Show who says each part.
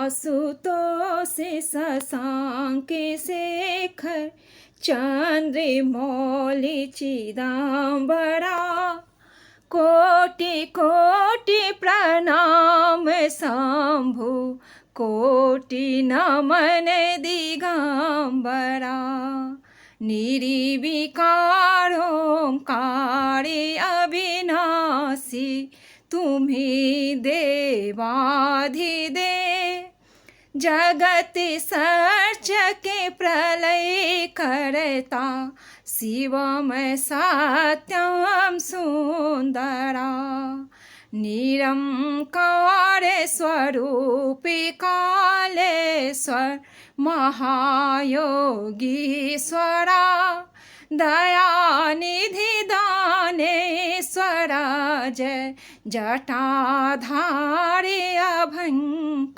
Speaker 1: आशुतोष शशांक शेखर चंद्रमौलि चिदंबरा कोटि कोटि प्रणाम शंभु कोटि नमन दिगंबरा निर्विकारोंकारे अविनाशी तुम्ही देवाधिदेव जगत सर्चके प्रलय करता शिवम सत्यम सुंदरा निरंकार स्वरूप कालेश्वर महायोगीश्वरा दयानिधि दानेश्वरा जय जटाधारी अभंग